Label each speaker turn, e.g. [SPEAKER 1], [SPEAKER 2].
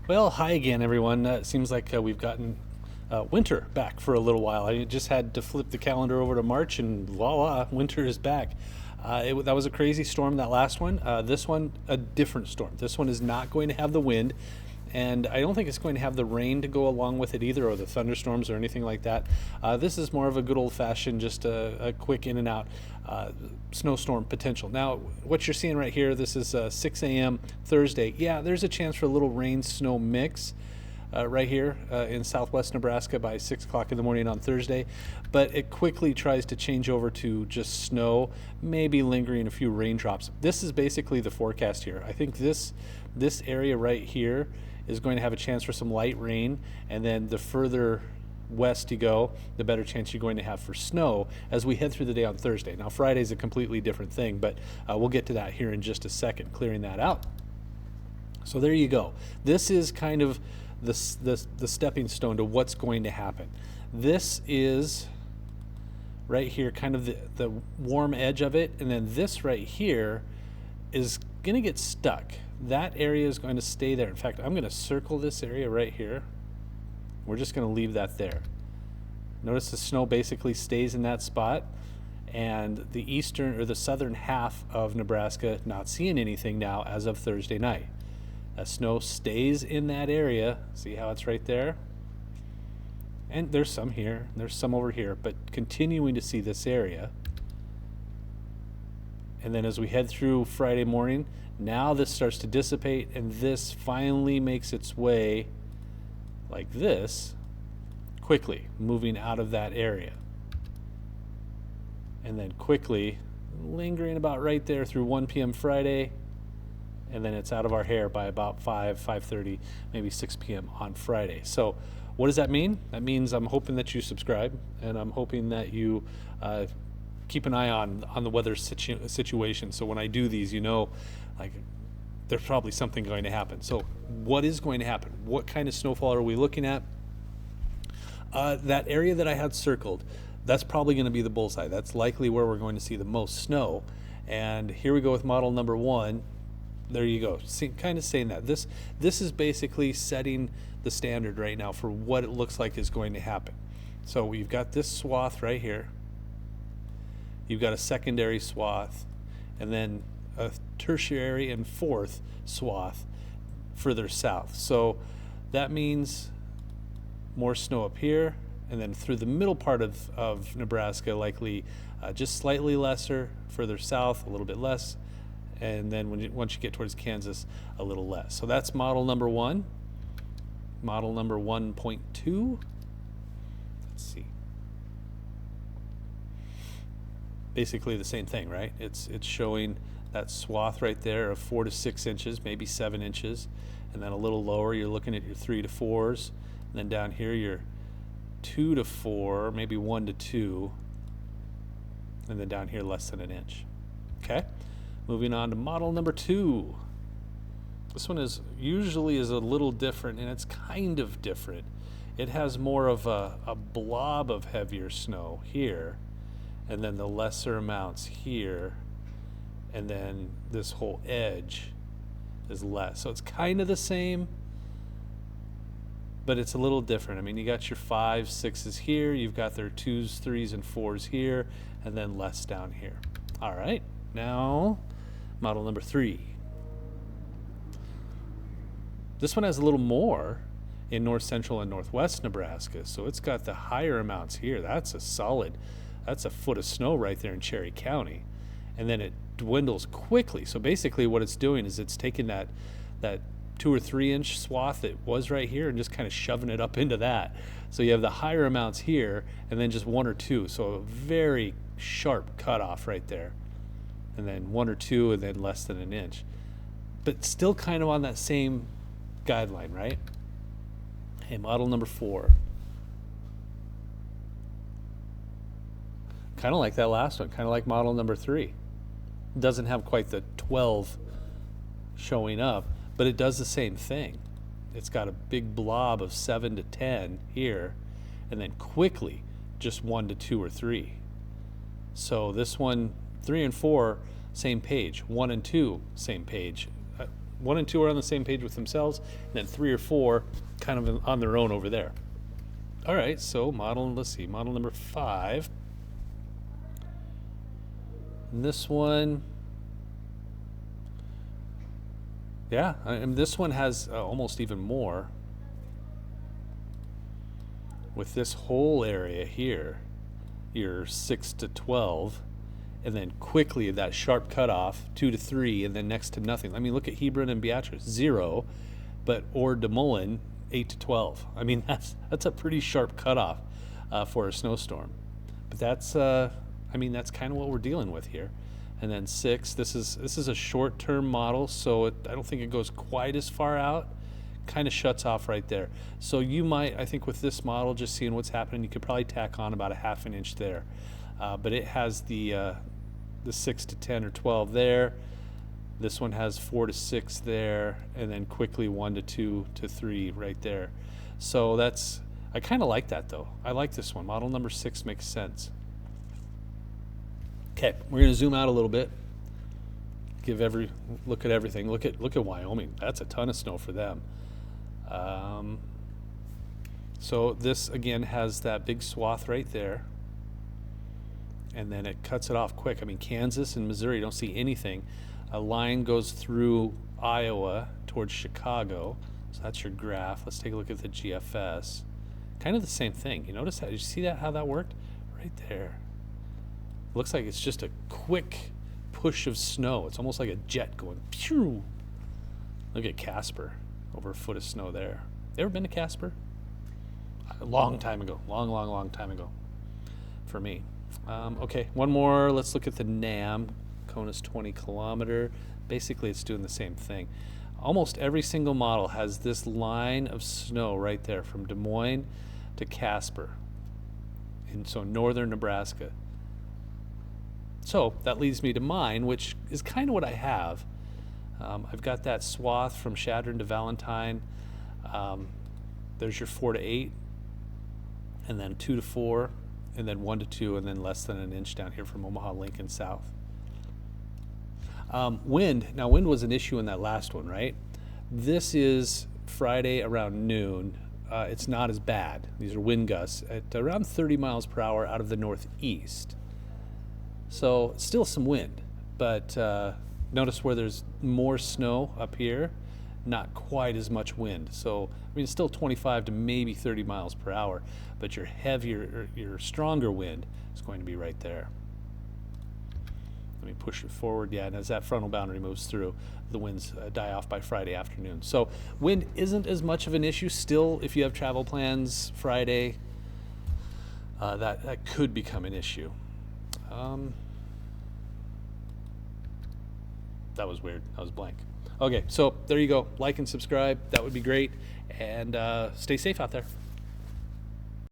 [SPEAKER 1] Well, hi again, everyone. It seems like we've gotten winter back for a little while. I just had to flip the calendar over to March, and voila, winter is back. That was a crazy storm, that last one. This one, a different storm. This one is not going to have the wind, and I don't think it's going to have the rain to go along with it either, or the thunderstorms or anything like that. This is more of a good old-fashioned, just a quick in and out snowstorm potential. Now, what you're seeing right here, this is 6 a.m. Thursday. Yeah, there's a chance for a little rain-snow mix. Right here in southwest Nebraska by 6 o'clock in the morning on Thursday, but it quickly tries to change over to just snow, maybe lingering a few raindrops. This is basically the forecast here. I think this area right here is going to have a chance for some light rain, and then the further west you go, the better chance you're going to have for snow as we head through the day on Thursday. Now, Friday is a completely different thing, but we'll get to that here in just a second, clearing that out. So there you go. This is kind of the stepping stone to what's going to happen. This is right here, kind of the warm edge of it, and then this right here is going to get stuck. That area is going to stay there. In fact, I'm going to circle this area right here. We're just going to leave that there. Notice the snow basically stays in that spot, and the eastern or the southern half of Nebraska not seeing anything now as of Thursday night. That snow stays in that area. See how it's right there? And there's some here, there's some over here, but continuing to see this area. And then as we head through Friday morning, now this starts to dissipate, and this finally makes its way like this, quickly moving out of that area. And then quickly lingering about right there through 1 p.m. Friday, and then it's out of our hair by about 5:30, maybe 6 p.m. on Friday. So what does that mean? That means I'm hoping that you subscribe, and I'm hoping that you keep an eye on the weather situation. So when I do these, like, there's probably something going to happen. So what is going to happen? What kind of snowfall are we looking at? That area that I had circled, that's probably going to be the bullseye. That's likely where we're going to see the most snow. And here we go with model number 1. There you go. Kind of saying that. This is basically setting the standard right now for what it looks like is going to happen. So we've got this swath right here. You've got a secondary swath, and then a tertiary and fourth swath further south. So that means more snow up here, and then through the middle part of Nebraska, likely just slightly lesser, further south, a little bit less, and then once you get towards Kansas, a little less. So that's model number 1. Model number 1.2. Let's see. Basically the same thing, right? It's showing that swath right there of 4 to 6 inches, maybe 7 inches, and then a little lower, you're looking at your 3 to 4s, and then down here, you're 2 to 4, maybe 1 to 2, and then down here, less than an inch. Okay. Moving on to model number 2. This one is usually a little different, and it's kind of different. It has more of a blob of heavier snow here, and then the lesser amounts here, and then this whole edge is less. So it's kind of the same, but it's a little different. I mean, you got your 5s, 6s here, you've got their 2s, 3s, and 4s here, and then less down here. All right, now model number 3. This one has a little more in north central and northwest Nebraska, so it's got the higher amounts here. That's a foot of snow right there in Cherry County, and then it dwindles quickly. So basically what it's doing is it's taking that 2 or 3 inch swath that was right here and just kind of shoving it up into that. So you have the higher amounts here, and then just 1 or 2, so a very sharp cutoff right there, and then 1 or 2, and then less than an inch, but still kind of on that same guideline, right? Hey, model number 4. Kind of like that last one, kind of like model number 3. Doesn't have quite the 12 showing up, but it does the same thing. It's got a big blob of 7 to 10 here, and then quickly just 1 to 2 or 3. So this one, 3 and 4, same page. 1 and 2, same page. 1 and 2 are on the same page with themselves, and then 3 or 4 kind of on their own over there. All right, so let's see, model number 5. And this one, yeah, and this one has almost even more. With this whole area here, you're 6 to 12, and then quickly that sharp cutoff, 2 to 3, and then next to nothing. I mean, look at Hebron and Beatrice, 0, or Des Moines, 8 to 12. I mean, that's a pretty sharp cutoff for a snowstorm. But that's that's kind of what we're dealing with here. And then 6. This is a short-term model, so I don't think it goes quite as far out. Kind of shuts off right there. So you might, I think, with this model, just seeing what's happening, you could probably tack on about a ½ an inch there. But it has the 6 to 10 or 12 there. This one has 4 to 6 there, and then quickly 1 to 2 to 3 right there. So I kind of like that though. I like this one. Model number 6 makes sense. Okay, we're going to zoom out a little bit. Look at everything. Look at Wyoming. That's a ton of snow for them. So this again has that big swath right there, and then it cuts it off quick. I mean, Kansas and Missouri, you don't see anything. A line goes through Iowa towards Chicago. So that's your graph. Let's take a look at the GFS. Kind of the same thing. You notice that? Did you see how that worked? Right there. Looks like it's just a quick push of snow. It's almost like a jet going pew. Look at Casper. Over a foot of snow there. Ever been to Casper? A long time ago. Long time ago for me. Okay, one more. Let's look at the NAM. Kona's 20 kilometer. Basically, it's doing the same thing. Almost every single model has this line of snow right there from Des Moines to Casper. And so northern Nebraska. So that leads me to mine, which is kind of what I have. I've got that swath from Chadron to Valentine. There's your 4 to 8, and then 2 to 4, and then 1 to 2, and then less than an inch down here from Omaha, Lincoln south. Wind. Now, wind was an issue in that last one, right? This is Friday around noon. It's not as bad. These are wind gusts at around 30 miles per hour out of the northeast. So still some wind, but notice where there's more snow up here, not quite as much wind. So, I mean, it's still 25 to maybe 30 miles per hour, but your heavier, your stronger wind is going to be right there. Let me push it forward. Yeah, and as that frontal boundary moves through, the winds die off by Friday afternoon. So wind isn't as much of an issue. Still, if you have travel plans Friday, that could become an issue. That was weird. That was blank. Okay, so there you go. Like and subscribe. That would be great. And stay safe out there.